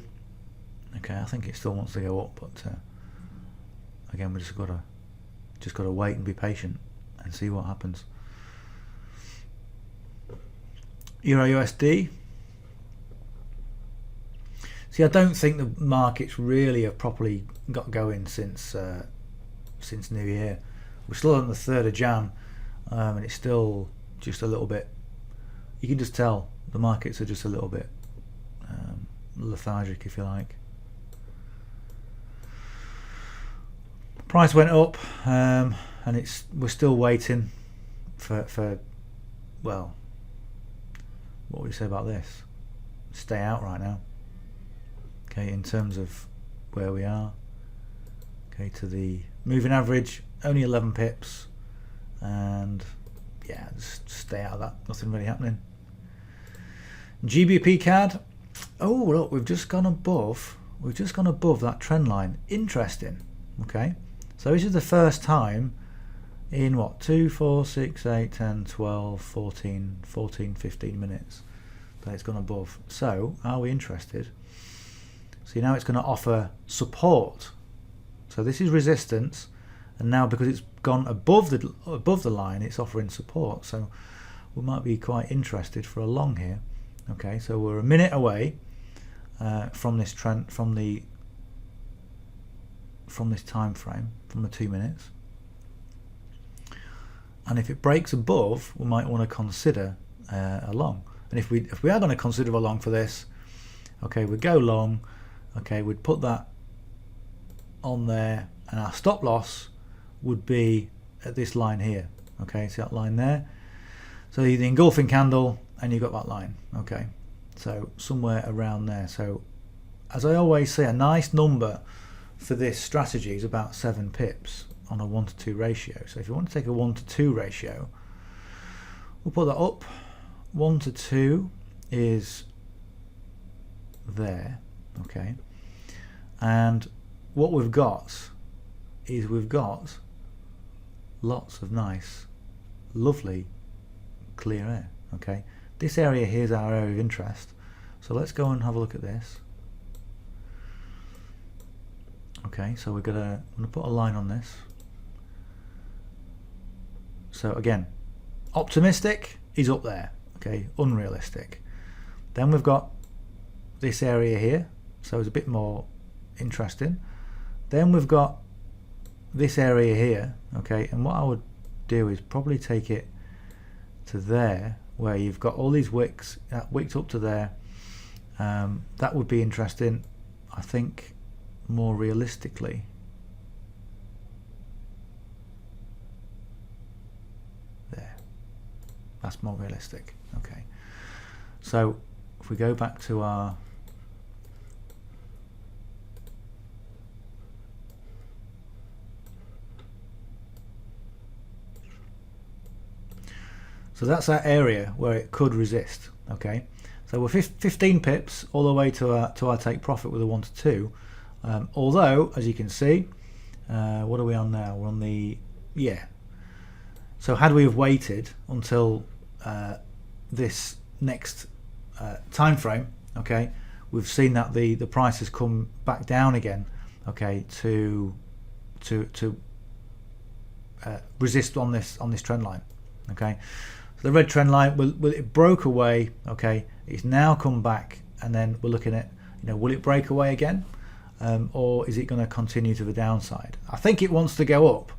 Okay, I think it still wants to go up, but again, we just gotta wait and be patient and see what happens. Euro USD. See, I don't think the markets really have properly got going since New Year. We're still on the 3rd of Jan, and it's still just a little bit. You can just tell the markets are just a little bit lethargic, if you like. Price went up, and we're still waiting for well, what would you say about this? Stay out right now. Okay, in terms of where we are. Okay, to the moving average, only 11 pips, and yeah, just stay out of that. Nothing really happening. GBP CAD. Oh look, we've just gone above. we've just gone above that trend line. Interesting. Okay, so this is the first time in what, 2, 4, 6, 8, 10, 12, 14, 15 minutes that it's gone above. So are we interested? See, now it's going to offer support. So this is resistance, and now because it's gone above the line, it's offering support. So we might be quite interested for a long here. Okay, so we're a minute away from this trend, from this time frame, from the 2 minutes. And if it breaks above, we might want to consider a long. And if we are going to consider a long for this, okay, we'd go long. Okay, we'd put that on there, and our stop loss would be at this line here. Okay, see that line there? So the engulfing candle, and you've got that line. Okay, so somewhere around there. So as I always say, a nice number for this strategy is about 7 pips on a 1-to-2 ratio. So if you want to take a 1-to-2 ratio, we'll put that up. 1-to-2 is there. Okay, and what we've got is lots of nice, lovely, clear air. Okay, this area here is our area of interest, so let's go and have a look at this. Okay, so I'm gonna put a line on this. So again, optimistic is up there. Okay, unrealistic. Then we've got this area here, so it's a bit more interesting. Then we've got this area here. Okay, and what I would do is probably take it to there, where you've got all these wicks, wicked up to there. That would be interesting. I think more realistically, there, that's more realistic. Okay, so if we go back to our so that's that area where it could resist. Okay, so we're 15 pips all the way to our take profit with a 1-to-2. Although, as you can see, what are we on now? We're on the, yeah. So had we have waited until this next time frame, okay, we've seen that the price has come back down again, okay, to resist on this trend line. Okay, so the red trend line, it broke away. Okay, it's now come back, and then we're looking at, will it break away again, or is it going to continue to the downside? I think it wants to go up.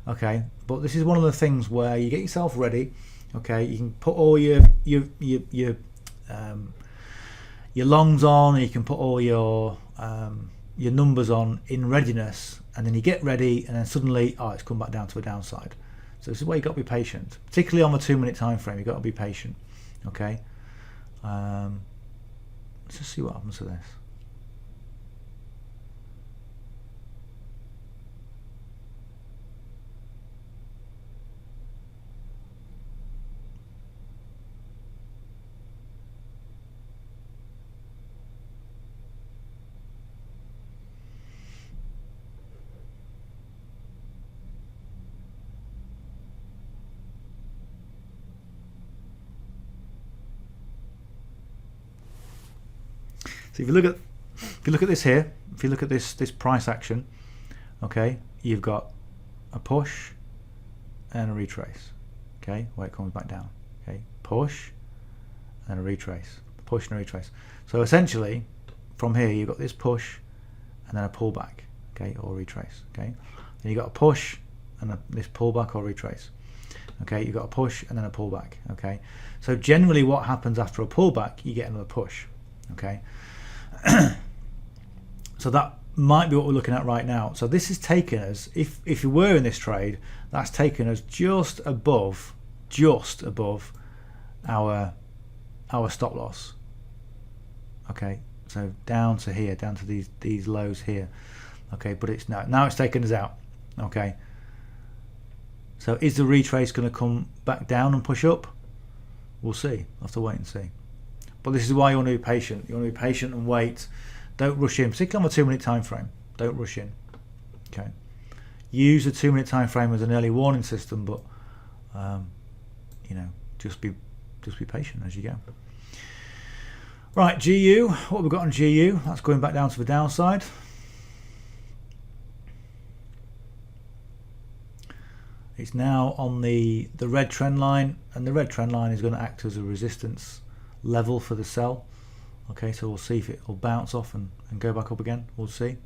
Okay, but this is one of the things where you get yourself ready. Okay, you can put all your longs on, and you can put all your numbers on in readiness, and then you get ready, and then suddenly, it's come back down to a downside. So this is where you've got to be patient, particularly on the 2-minute time frame. You've got to be patient. Okay, let's just see what happens to this. So if you look at this here, if you look at this price action, okay, you've got a push and a retrace. Okay, where it comes back down. Okay, push and a retrace, push and a retrace. So essentially, from here you've got this push and then a pullback. Okay, or retrace. Okay, then you got a push and this pullback or retrace. Okay, you've got a push and then a pullback. Okay, so generally what happens after a pullback, you get another push. Okay. So that might be what we're looking at right now. So this has taken us, if you were in this trade, that's taken us just above our stop loss. Okay, so down to here, down to these lows here. Okay, but it's now it's taken us out. Okay, so is the retrace going to come back down and push up? We'll see. We'll have to wait and see. But this is why you want to be patient. You want to be patient and wait Don't rush in, particularly on the 2 minute time frame. Don't rush in. Okay. Use the 2 minute time frame as an early warning system, but you know, just be patient as you go. Right, GU. What we've got on GU? That's going back down to the downside. It's now on the red trend line, and the red trend line is going to act as a resistance level for the sell. Okay, so we'll see if it will bounce off and go back up again. We'll see.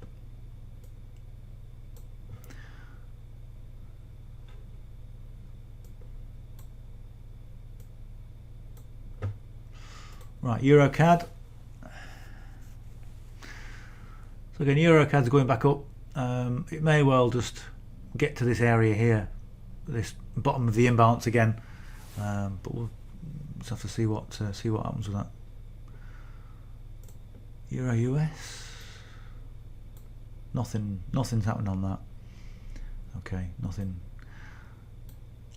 Right, Euro CAD. So again, Euro CAD's going back up. It may well just get to this area here, this bottom of the imbalance again, but we'll just have to see what happens with that. Euro US. Nothing's happened on that. Okay, nothing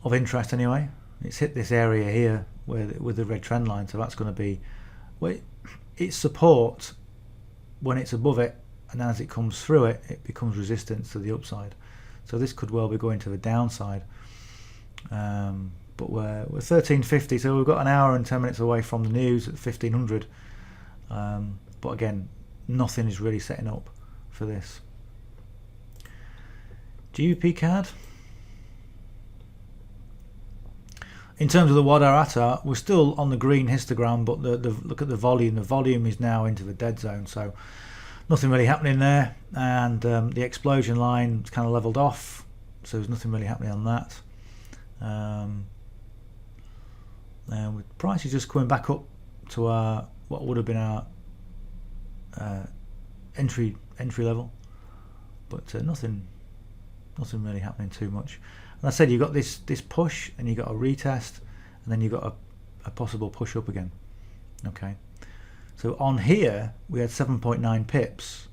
of interest anyway. It's hit this area here with the red trend line, so that's going to be, well, it's support when it's above it, and as it comes through it, it becomes resistance to the upside. So this could well be going to the downside. But we're 1350, so we've got an hour and 10 minutes away from the news at 1500. But again, nothing is really setting up for this. GBP CAD. In terms of the Wadar, we're still on the green histogram, but look at the volume. The volume is now into the dead zone, so nothing really happening there. And the explosion line is kind of leveled off, so there's nothing really happening on that. And with prices just coming back up to our what would have been our entry level, but nothing really happening too much. And I said you've got this push, and you've got a retest, and then you've got a possible push up again. Okay, so on here we had 7.9 pips,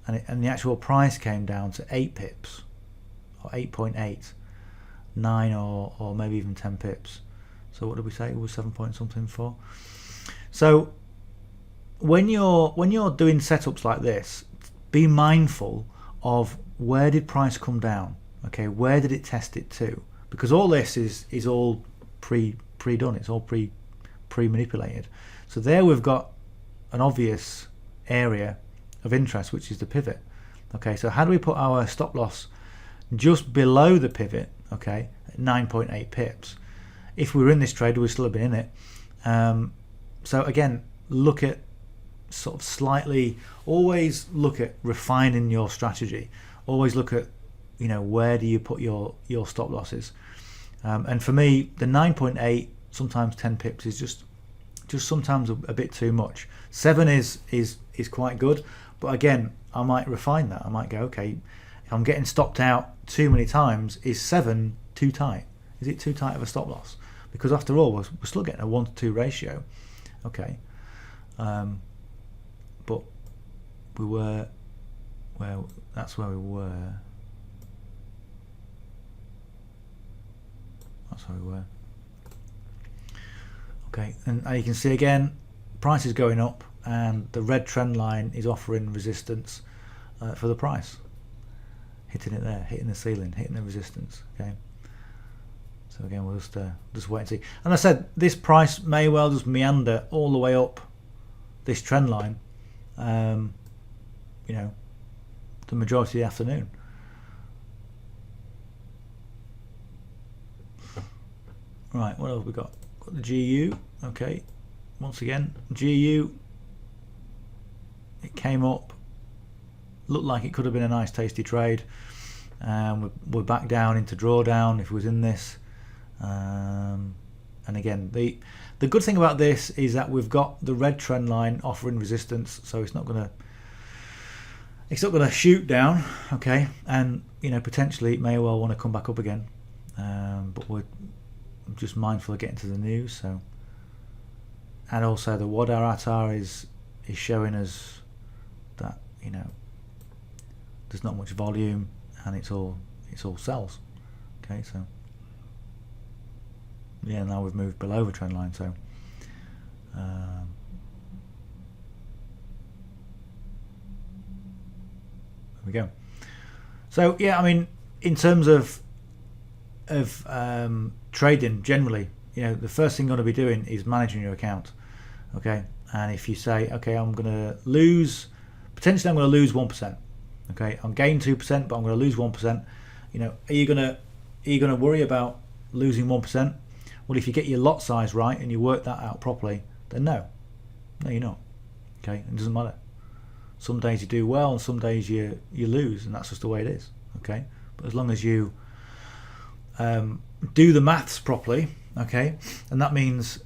and the actual price came down to 8 pips, or 8.8, 9 or maybe even 10 pips. So what did we say? It was 7 point something for. So when you're doing setups like this, be mindful of where did price come down. Okay, where did it test it to? Because all this is all pre-done. It's all pre-manipulated. So there we've got an obvious area of interest, which is the pivot. Okay, so how do we put our stop loss just below the pivot? Okay, at 9.8 pips. If we were in this trade, we'd still have been in it. So again, look at sort of slightly. Always look at refining your strategy. Always look at, you know, where do you put your stop losses. And for me, the 9.8, sometimes 10 pips is just sometimes a bit too much. 7 is quite good, but again, I might refine that. I might go, okay, if I'm getting stopped out too many times, is 7 too tight? Is it too tight of a stop loss? Because after all, we're still getting a 1-to-2 ratio. Okay, but we were, well, that's where we were. That's where we were. Okay, and you can see again, price is going up, and the red trend line is offering resistance for the price. Hitting it there, hitting the ceiling, hitting the resistance. Okay. So again, we'll just wait and see. And I said this price may well just meander all the way up this trend line. You know, the majority of the afternoon. Right, what else have we got? Got the GU. Okay, once again, GU. It came up, looked like it could have been a nice, tasty trade. We're back down into drawdown if it was in this. And again, the good thing about this is that we've got the red trend line offering resistance, so it's not gonna shoot down. Okay, and you know, potentially it may well want to come back up again, but we're just mindful of getting to the news. So, and also the Wadar is showing us that, you know, there's not much volume and it's all sells. Okay, so yeah, now we've moved below the trend line, so we go. So yeah, I mean, in terms of trading generally, you know, the first thing you're going to be doing is managing your account. Okay, and if you say, okay, I'm going to lose, potentially I'm going to lose 1%. Okay, I'm gain 2%, but I'm going to lose 1%. You know, are you going to worry about losing 1%? Well, if you get your lot size right and you work that out properly, then no, you're not. Okay, it doesn't matter. Some days you do well, and some days you lose, and that's just the way it is. Okay, but as long as you do the maths properly, okay, and that means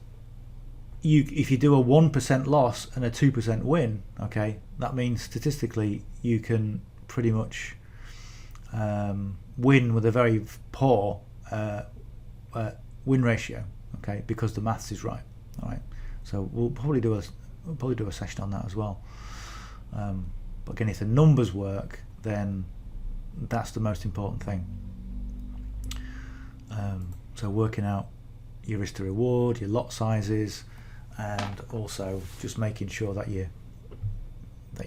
if you do a 1% loss and a 2% win, okay, that means statistically you can pretty much win with a very poor win ratio, okay, because the maths is right. All right, so we'll probably do a session on that as well. But again, if the numbers work, then that's the most important thing. So working out your risk to reward, your lot sizes, and also just making sure that you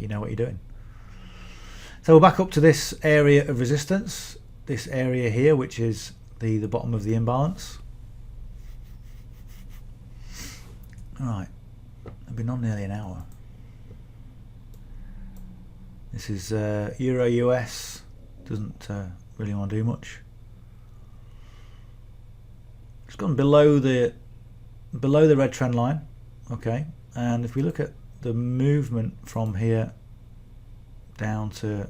know what you're doing. So we're back up to this area of resistance, this area here, which is the bottom of the imbalance. All right, I've been on nearly an hour. This is Euro US, doesn't really want to do much. It's gone below the red trend line, okay, and if we look at the movement from here down to,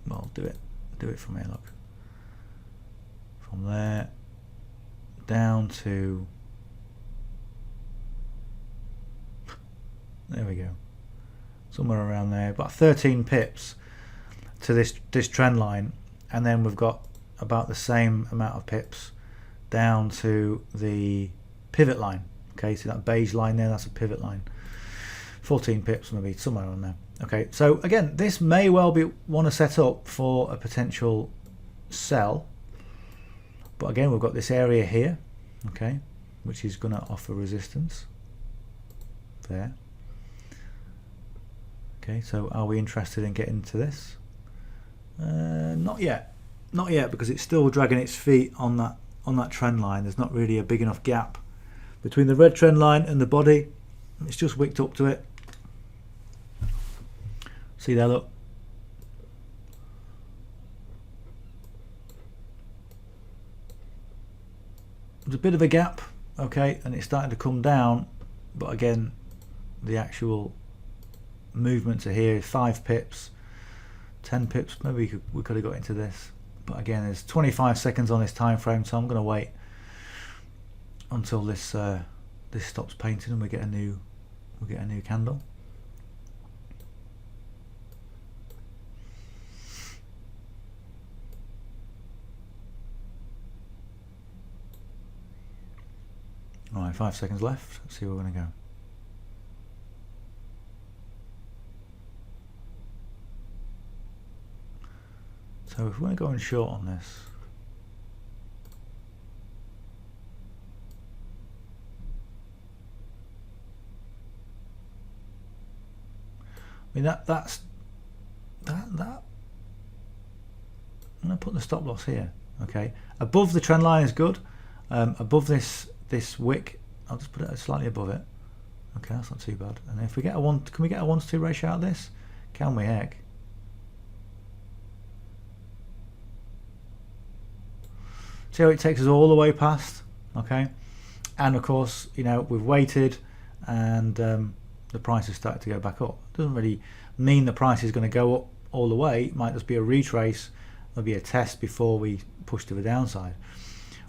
well, do it from here, look, from there down to, there we go, somewhere around there, about 13 pips to this trend line, and then we've got about the same amount of pips down to the pivot line. Okay, so that beige line there, that's a pivot line. 14 pips, maybe somewhere on there. Okay, so again, this may well be want to set up for a potential sell, but again, we've got this area here, okay, which is going to offer resistance there. Okay, so are we interested in getting to this? Not yet, because it's still dragging its feet on that trend line. There's not really a big enough gap between the red trend line and the body. It's just wicked up to it. See there, look. There's a bit of a gap, okay, and it's starting to come down, but again, the actual movement to here is 5 pips, 10 pips, maybe we could have got into this, but again, there's 25 seconds on this time frame, so I'm going to wait until this this stops painting and we get a new candle. All right, 5 seconds left. Let's see where we're going to go. So if we want to go in short on this, I mean that's that. I'm going to put the stop loss here. Okay, above the trend line is good. Above this wick, I'll just put it slightly above it. Okay, that's not too bad. And if we get can we get a 1-to-2 ratio out of this? Can we? Heck. See how it takes us all the way past, okay? And of course, you know, we've waited, and the price has started to go back up. Doesn't really mean the price is going to go up all the way. It might just be a retrace, maybe a test before we push to the downside.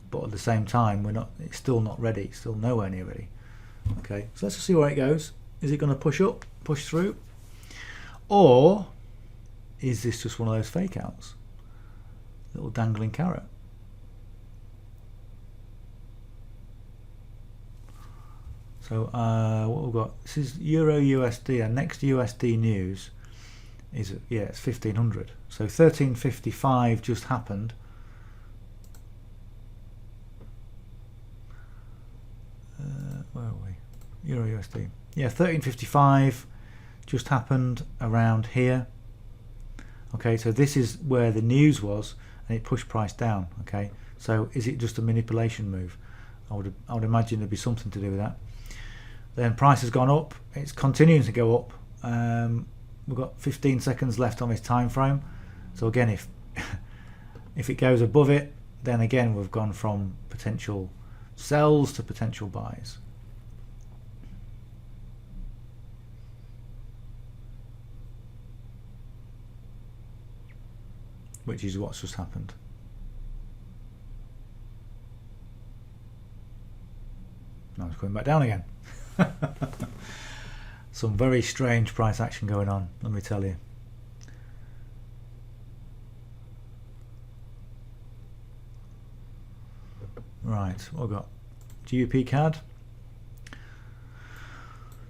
But at the same time, it's still not ready. It's still nowhere near ready. Okay, so let's just see where it goes. Is it going to push up, push through, or is this just one of those fake outs? Little dangling carrot. So what we've got, this is Euro USD, our next USD news is, yeah, it's 1500. So 1355 just happened. Where are we? Euro USD. Yeah, 1355 just happened around here. Okay, so this is where the news was, and it pushed price down. Okay, so is it just a manipulation move? I would imagine there'd be something to do with that. Then price has gone up. It's continuing to go up. We've got 15 seconds left on this time frame. So again, if if it goes above it, then again we've gone from potential sells to potential buys. Which is what's just happened. Now it's going back down again. Some very strange price action going on, let me tell you. Right, what we've got? GBP CAD.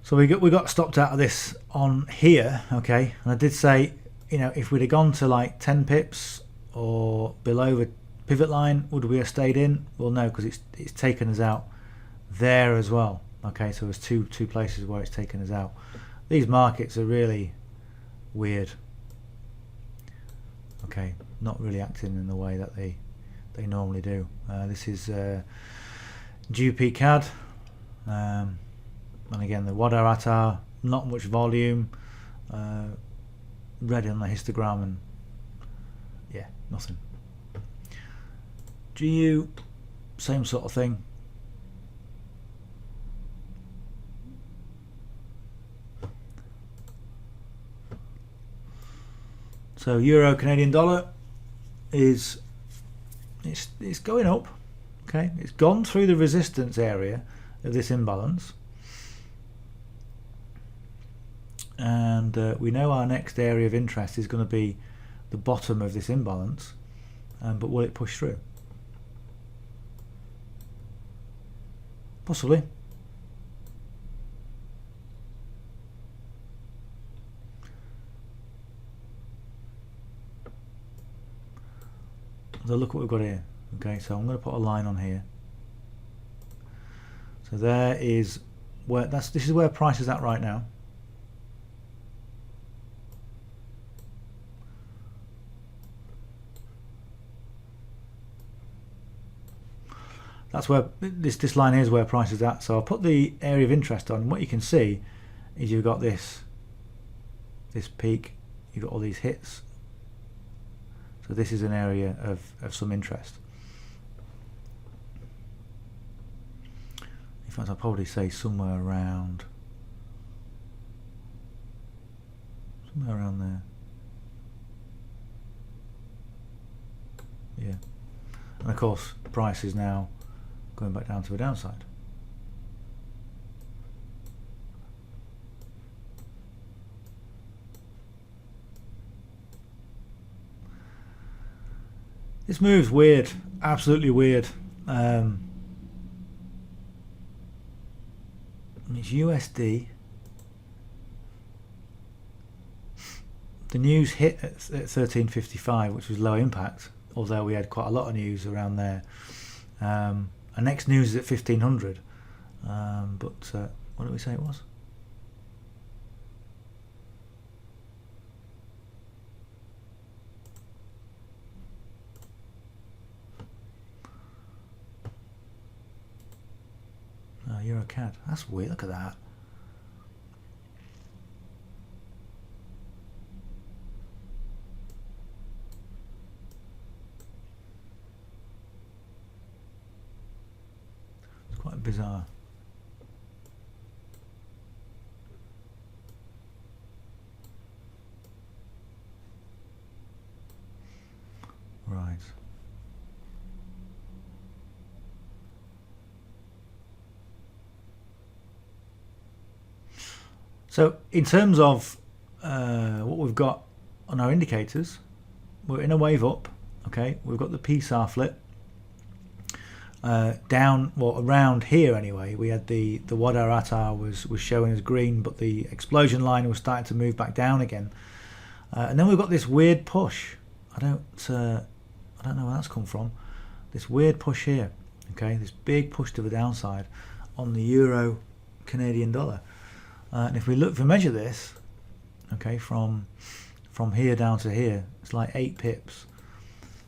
So we got stopped out of this on here, okay? And I did say, you know, if we'd have gone to like 10 pips or below the pivot line, would we have stayed in? Well, no, because it's taken us out there as well. Okay, so there's two places where it's taken us out. These markets are really weird. Okay, not really acting in the way that they normally do. This is GBP CAD, and again the Wadarata, not much volume, red on the histogram, and yeah, nothing. GU, same sort of thing. So euro Canadian dollar is it's going up. Okay, it's gone through the resistance area of this imbalance, and we know our next area of interest is going to be the bottom of this imbalance, but will it push through? Possibly. So look what we've got here. Okay, so I'm going to put a line on here. So there is where this is where price is at right now. That's where this line is where price is at. So I'll put the area of interest on. What you can see is you've got this peak, you've got all these hits. So this is an area of some interest. In fact, I'll probably say somewhere around there. Yeah. And of course, price is now going back down to the downside. This move's weird, absolutely weird. It's USD. The news hit at 13.55, which was low impact, although we had quite a lot of news around there. And next news is at 1500. But what did we say it was? Euro CAD. That's weird. Look at that. It's quite bizarre. Right. So in terms of what we've got on our indicators, we're in a wave up. Okay, we've got the PSAR flip down, well, around here anyway. We had the Wadarata was showing as green, but the explosion line was starting to move back down again. And then we've got this weird push. I don't know where that's come from. This weird push here. Okay, this big push to the downside on the euro Canadian dollar. And if we measure this, okay, from from here down to here. It's like 8 pips.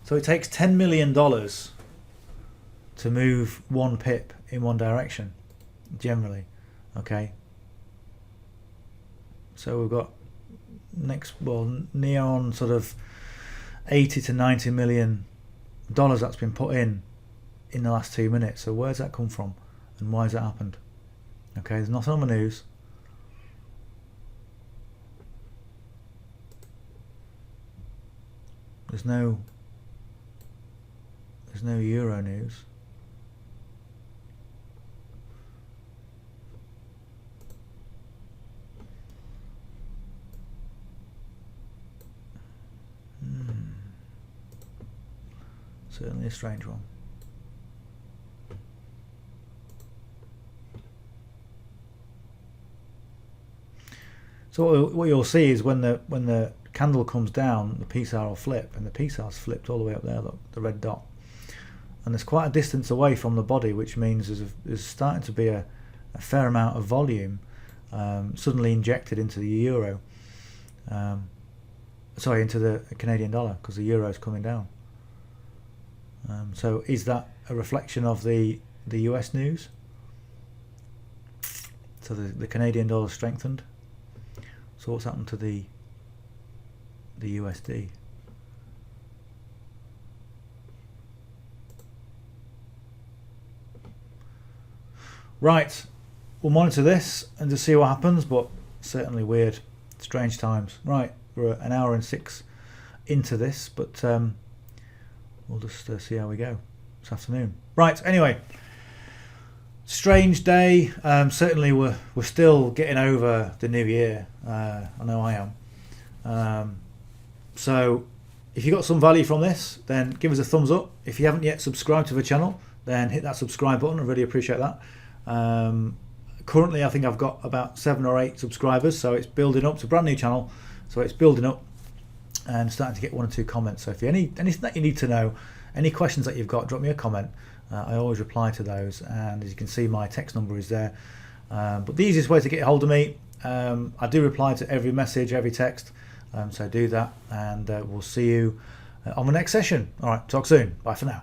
So it takes $10 million to move 1 pip in one direction, generally. Okay. So we've got near on sort of 80 to 90 million dollars that's been put in the last 2 minutes. So where's that come from, and why has that happened? Okay, there's nothing on the news. There's no Euro news. Certainly a strange one. So what you'll see is when the candle comes down, the PSAR will flip, and the PSAR's flipped all the way up there, look, the red dot. And there's quite a distance away from the body, which means there's starting to be a fair amount of volume suddenly injected into the euro. Into the Canadian dollar, because the euro is coming down. So is that a reflection of the US news? So the Canadian dollar strengthened. So what's happened to the USD? Right, we'll monitor this and just see what happens, but certainly weird, strange times. Right, we're an hour and 6 into this, but we'll just see how we go this afternoon. Right, anyway, strange day. Certainly we're still getting over the new year. I know I am. So if you got some value from this, then give us a thumbs up. If you haven't yet subscribed to the channel, then hit that subscribe button. I really appreciate that. Currently I think I've got about 7 or 8 subscribers, so it's building up. It's a brand new channel, so it's building up and starting to get 1 or 2 comments. So if you anything that you need to know, any questions that you've got, drop me a comment. I always reply to those, and as you can see, my text number is there. But the easiest way to get a hold of me, I do reply to every message, every text, so do that, and we'll see you on the next session. All right, talk soon. Bye for now.